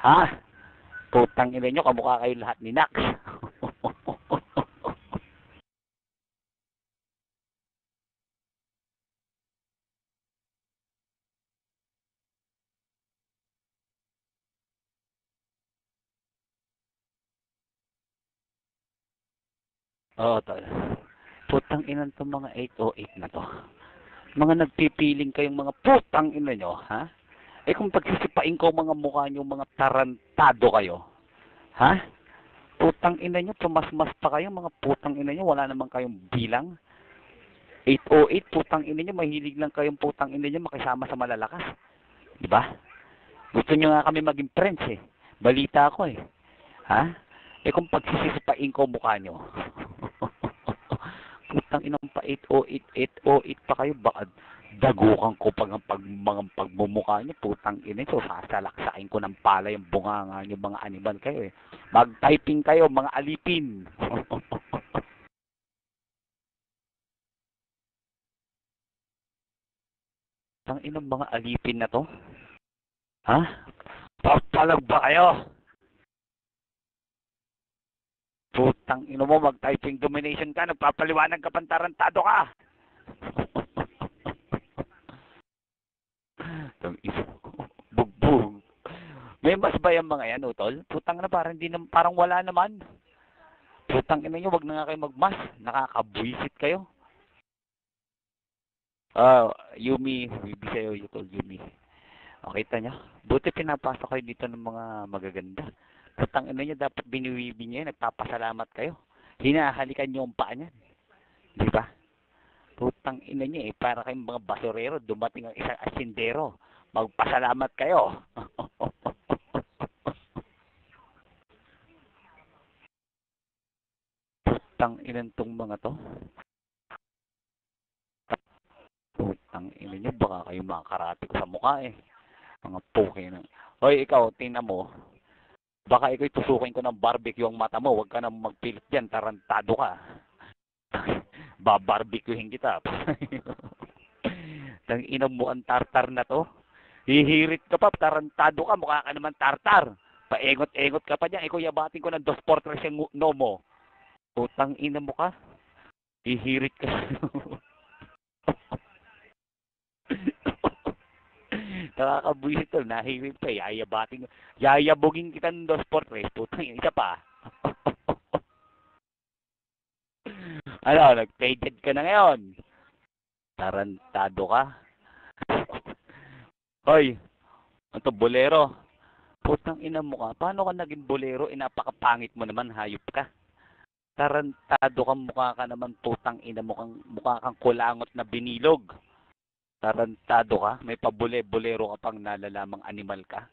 Ha? Putang ina nyo, kamukha kayo lahat ni Nax. Oo, tol. Putang ina itong mga 808 na to. Mga nagpipiling kayong mga putang ina nyo, ha? Eh kung pagsisipain ko mga mukha nyo, mga tarantado kayo, ha? Putang ina nyo, pumasmas pa kayo, mga putang ina nyo, wala naman kayong bilang. 808, putang ina nyo, mahilig lang kayong putang ina nyo makisama sa malalakas. Diba? Gusto nyo nga kami maging friends eh. Balita ako eh. Ha? Eh kung pagsisisipain ko mukha nyo. Putang inang pa 808, 808 pa kayo. Baka dagukan ko mga pagmumukha nyo. Putang ina nyo. Sasalaksain ko ng pala yung bunganga nyo. Mga animal kayo eh. Mag-typing kayo, mga alipin. Putang inang mga alipin na to. Ha? Papalag ba kayo? Putang ino mo, mag-typing domination ka, nagpapaliwanag ka, pantarantado ka. Tang ino, bugbog. May mas ba yung mga yan, utol? Putang na, parang, di na, parang wala naman. Putang ino nyo, wag na nga kayo magmas. Nakakabwisit kayo. Yumi, bibi sa'yo, utol, Yumi. Okay, tanya. Buti pinapasok kayo dito ng mga magaganda. Putang ino nyo, dapat biniwibi nyo yan, nagpapasalamat kayo. Hinahalikan nyo ang paa niyan. Di ba? Putang ina niya eh, para kayong mga basurero, dumating ang isang asindero. Magpasalamat kayo. Putang ina tong mga to. Putang ina niya, baka kayo makakarate ko sa mukha eh. Mga puke na. Hoy, ikaw, tingnan mo. Baka ikaw tusukin ko ng barbecue ang mata mo. Huwag ka na magpilit dyan, tarantado ka. Babarbecuehin kita. Tang ina mo ang tartar na to. Hihirit ka pa, tarantado ka, mukha ka naman tartar. Paengot-engot ka pa dyan, ikaw yabatin ko ng 2 4 yung no mo. Putang ina mo ka. Hihirit ka. Nakakabuisit to, nahihirit pa, yayabatin ko. Yayabugin kita ng 2 4 putang ina, isa pa. Ano, nag-faded ka na ngayon. Tarantado ka. Hoy, ito bolero. Putang ina mo ka. Paano ka naging bolero? Napakapangit mo naman, hayop ka. Tarantado kang mukha ka naman, putang ina mo kang mukha kang kulangot na binilog. Tarantado ka, may pabule-bolero ka pang nalalamang animal ka.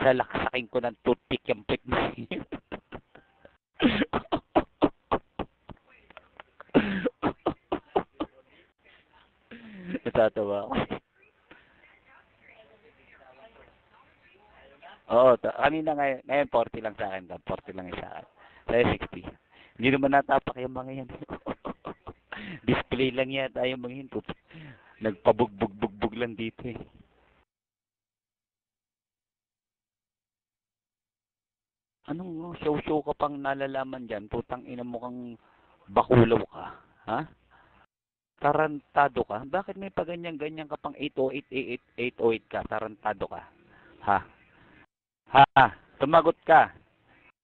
Salaksakin ko ng toothpick yung pit mo. Natatawa ako. Oo, kanina ngayon 40 lang sa akin. 40 lang sa akin. Sa'yo 60. Hindi naman natapak yung mga yan. Display lang yata yung mga yan. Nagpabugbog-bugbog lang dito eh. Anong show-show ka pang nalalaman dyan? Putang ina mo kang bakulaw ka. Ha? Tarantado ka? Bakit may paganyan-ganyan ka pang 808, 808 ka? Tarantado ka. Ha? Ha? Tumagot ka.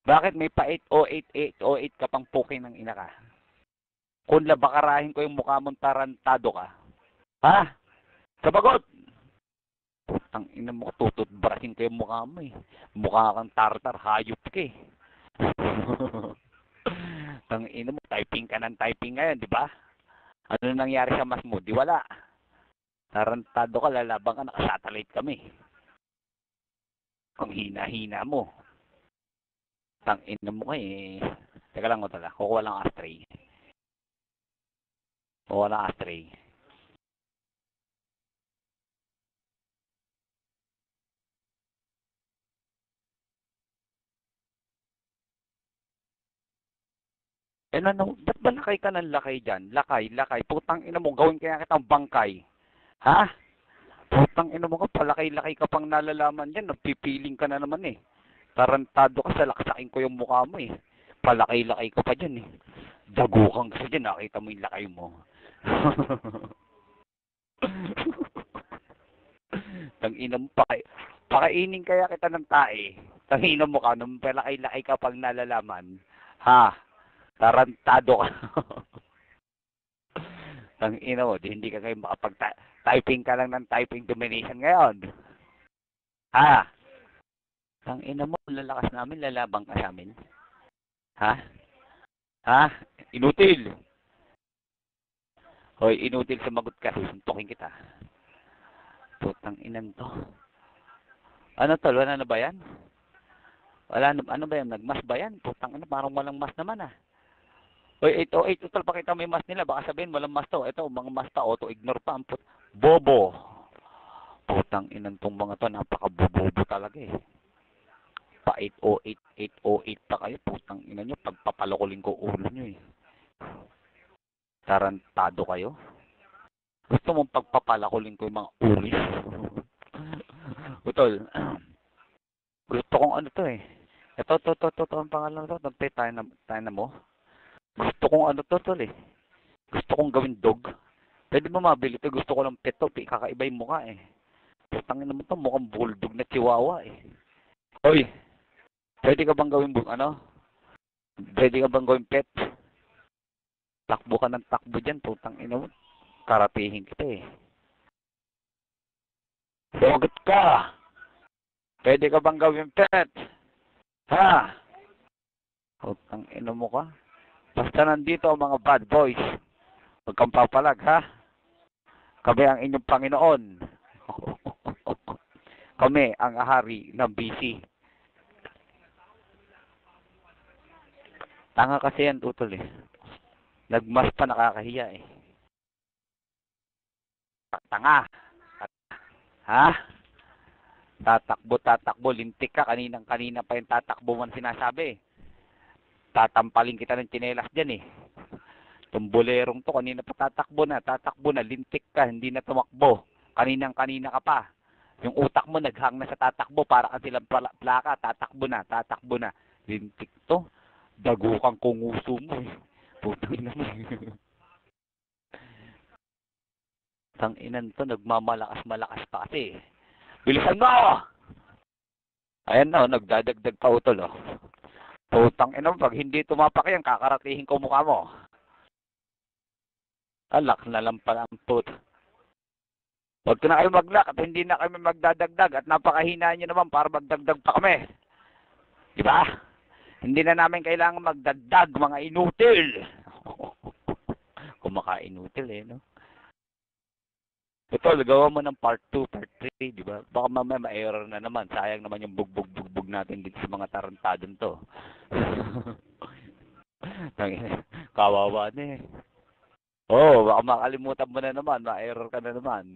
Bakit may pa 808, 808 ka pang puking ng ina ka? Kung labakarahin ko yung mukha mong tarantado ka. Ha? Sabagot! Putang ina mo, tututbrasin ko yung mukha mo eh. Mukha kang tartar, hayop ka eh. Tang ina mo, typing ka ng typing ngayon, di ba? Ano nangyari sa mas mo? Di wala. Tarantado ka, lalabang ka, nakasatellite kami. Ang hina-hina mo. Tang ina mo eh. Teka lang ko tala, kukuha lang ashtray. Kukuha lang ashtray. Eh ano, ba't ba lakay ka ng lakay dyan? Lakay, lakay. Putang ina mo, gawin kaya kitang bangkay. Ha? Putang ina mo ka, palakay-lakay ka pang nalalaman dyan. Nagpipiling ka na naman eh. Tarantado ka, salaksakin ko yung mukha mo eh. Palaki-laki ko pa dyan eh. Dagukang kasi dyan, nakita mo yung laki mo. Tangina mo, pakainin kaya kita ng tae. Tangina mo ka, nung palaki-laki ka pang nalalaman. Ha? Tarantado ka. Tangina mo, di hindi ka kayo makapag-typing ka lang ng typing domination ngayon. Ha? Tangina mo, lalakas namin, lalabang ka sa amin. Ha? Ha? Inutil. Hoy, inutil sumagot ka, susuntukin kita. Putang inan to. Ano tol, wala na ba yan? Wala na, ano ba yan? Nagmas ba yan? Putang ina, parang walang mas naman ah. Hoy, 808, tol, pakita mo yung mas nila. Baka sabihin, walang mas to. Ito, mga mas ta, auto-ignore pa. Bobo. Putang inan tong mga to, napaka-bobo talaga eh. Pa 808, 808 pa kayo. Putang ina nyo, pagpapalokolin ko ulo nyo eh. Tarantado kayo. Gusto mong pagpapalakolin ko yung mga ulis. Utol, gusto kong ano to eh. Ito, ang pangalan to. Nagpay tayo na mo. Gusto kong ano to, tol eh. Gusto kong gawin dog. Pwede mo mabili to. Gusto ko lang pet to. Kakaiba yung mukha eh. Putangin naman to. Mukhang bulldog na chihuahua eh. Hoy, pwede ka bang gawin ano? Pwede ka bang gawin pet? Takbo ka ng takbo dyan. Putangin mo. Karapihin kita eh. Bogot ka! Pwede ka bang gawin pet? Ha? Putang ina mo ka. Basta nandito ang mga bad boys. Huwag kang papalag, ha? Kami ang inyong Panginoon. Kami ang ahari ng BC. Tanga kasi yan, tutol eh. Nagmas pa, nakakahiya eh. Tanga. Ha? Tatakbo, lintik ka. Kanina pa yung tatakbo man sinasabi. Tatampalin kita ng tsinelas dyan eh. Tumbolerong to, kanina pa tatakbo na, lintik ka, hindi na tumakbo. Kanina ka pa. Yung utak mo naghang na sa tatakbo, para ka silang plaka, tatakbo na. Lintik to, dagukang kunguso mo eh. Putang ina mo eh. Tanginan to, nagmamalakas-malakas pa kasi eh. Bilisan mo! Ayan na, nagdadagdag pa utol oh. Putang ina mo, pag hindi tumapak yan, kakaratihin ko mukha mo. Alak na lang pala ang put. Huwag na kayo maglak at hindi na kami magdadagdag at napakahina nyo naman para magdagdag pa kami. Diba? Hindi na namin kailangan magdagdag, mga inutil. Kumaka-inutil eh, no? Ito, gawa mo ng part 2, part 3, di ba? Baka mamaya ma-error na naman. Sayang naman yung bugbog natin dito sa mga tarantadon to. Kawawa na eh. Oo, baka makalimutan mo na naman. Ma-error ka na naman.